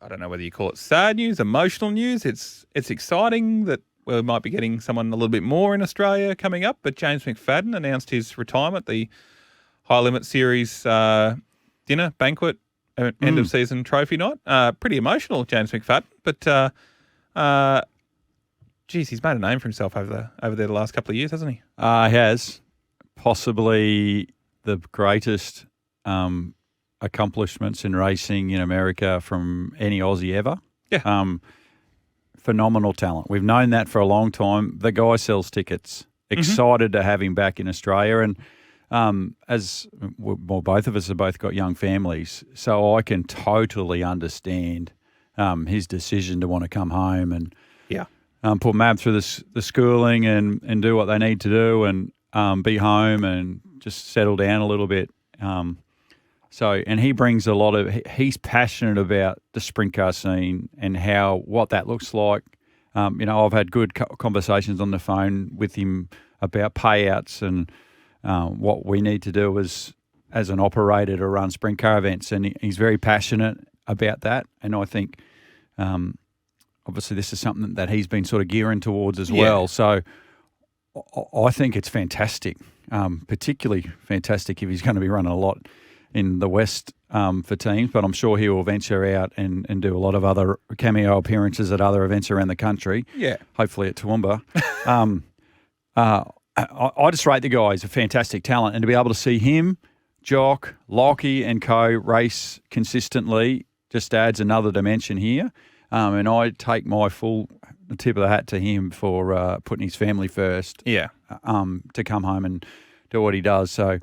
I don't know whether you call it sad news, emotional news. It's exciting that we might be getting someone a little bit more in Australia coming up. But James McFadden announced his retirement, the High Limit Series dinner, banquet, end of season trophy night. Pretty emotional, James McFadden. But geez, he's made a name for himself over there the last couple of years, hasn't he? He has. Possibly the greatest accomplishments in racing in America from any Aussie ever. Yeah. Phenomenal talent. We've known that for a long time. The guy sells tickets. Excited to have him back in Australia. And as both of us have both got young families, so I can totally understand his decision to want to come home and put Mab through the schooling and do what they need to do and be home and just settle down a little bit. And he brings a lot of. He's passionate about the sprint car scene and what that looks like. I've had good conversations on the phone with him about payouts and what we need to do as an operator to run sprint car events, and he's very passionate about that. And I think, obviously, this is something that he's been sort of gearing towards as well. So I think it's fantastic, particularly fantastic if he's going to be running a lot in the West for teams, but I'm sure he will venture out and do a lot of other cameo appearances at other events around the country. Yeah. Hopefully at Toowoomba. I just rate the guy. He's a fantastic talent. And to be able to see him, Jock, Lockie and co race consistently just adds another dimension here. And I take my full tip of the hat to him for putting his family first. Yeah. To come home and do what he does. So,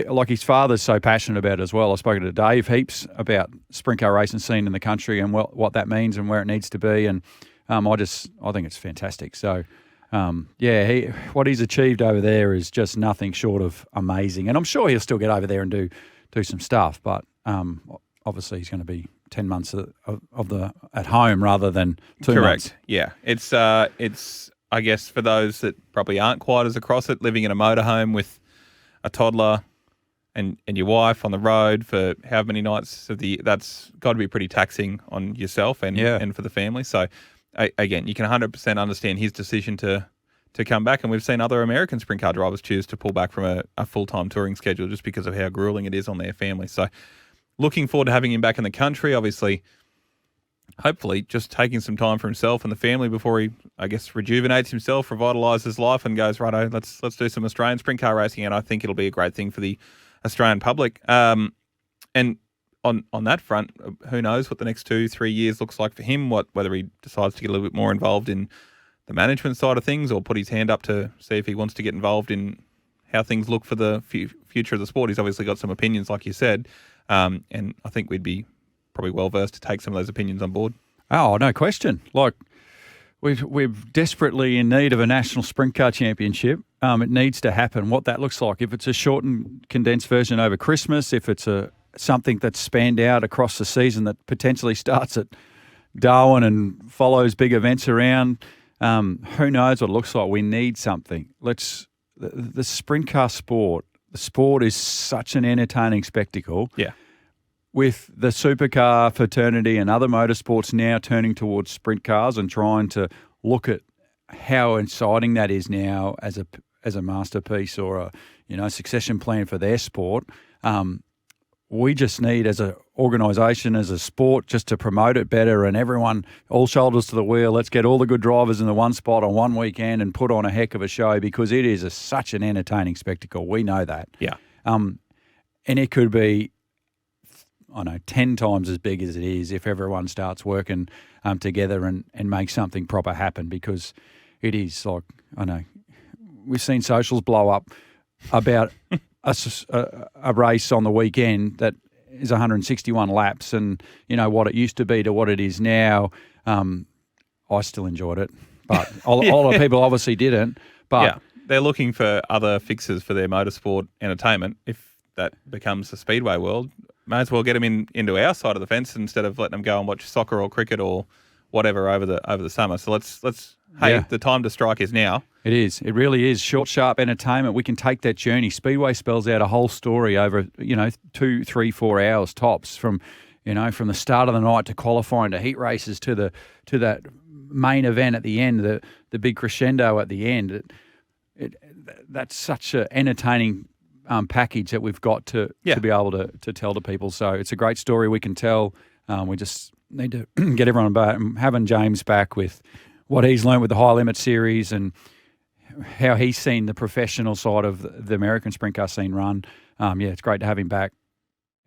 like his father's so passionate about it as well. I've spoken to Dave heaps about sprint car racing scene in the country and what that means and where it needs to be. And I think it's fantastic. So, what he's achieved over there is just nothing short of amazing. And I'm sure he'll still get over there and do some stuff. But obviously, he's going to be 10 months at home rather than 2 months. Correct. Yeah, it's I guess for those that probably aren't quite as across it, living in a motorhome with a toddler and your wife on the road for how many nights that's got to be pretty taxing on yourself and for the family. So again, you can 100% understand his decision to come back, and we've seen other American sprint car drivers choose to pull back from a full-time touring schedule just because of how grueling it is on their family. So looking forward to having him back in the country, obviously. Hopefully just taking some time for himself and the family before he, I guess, rejuvenates himself, revitalises life and goes, righto, let's do some Australian sprint car racing. And I think it'll be a great thing for the Australian public. And on that front, who knows what the next 2-3 years looks like for him, whether he decides to get a little bit more involved in the management side of things or put his hand up to see if he wants to get involved in how things look for the future of the sport. He's obviously got some opinions, like you said, and I think we'd be probably well-versed to take some of those opinions on board. Oh, no question. Like, we're desperately in need of a national sprint car championship. It needs to happen. What that looks like, if it's a shortened, condensed version over Christmas, if it's something that's spanned out across the season that potentially starts at Darwin and follows big events around, who knows what it looks like. We need something. The sprint car sport, the sport is such an entertaining spectacle. Yeah. With the supercar fraternity and other motorsports now turning towards sprint cars and trying to look at how exciting that is now as a masterpiece or a succession plan for their sport, we just need as an organisation, as a sport, just to promote it better and everyone, all shoulders to the wheel. Let's get all the good drivers in the one spot on one weekend and put on a heck of a show because it is such an entertaining spectacle. We know that. Yeah. And it could be 10 times as big as it is if everyone starts working together and make something proper happen because it is like, we've seen socials blow up about a race on the weekend that is 161 laps and, what it used to be to what it is now. I still enjoyed it, but a lot of people obviously didn't. But yeah, they're looking for other fixes for their motorsport entertainment. If that becomes the Speedway world, may as well get them into our side of the fence instead of letting them go and watch soccer or cricket or whatever over the summer. So the time to strike is now. It is. It really is. Short, sharp entertainment. We can take that journey. Speedway spells out a whole story over, 2, 3, 4 hours tops from, from the start of the night to qualifying to heat races to that main event at the end, the big crescendo at the end. That's such an entertaining package that we've got to be able to tell to people. So it's a great story we can tell. We just need to get everyone back, having James back with what he's learned with the High Limit Series and how he's seen the professional side of the American sprint car scene run. It's great to have him back.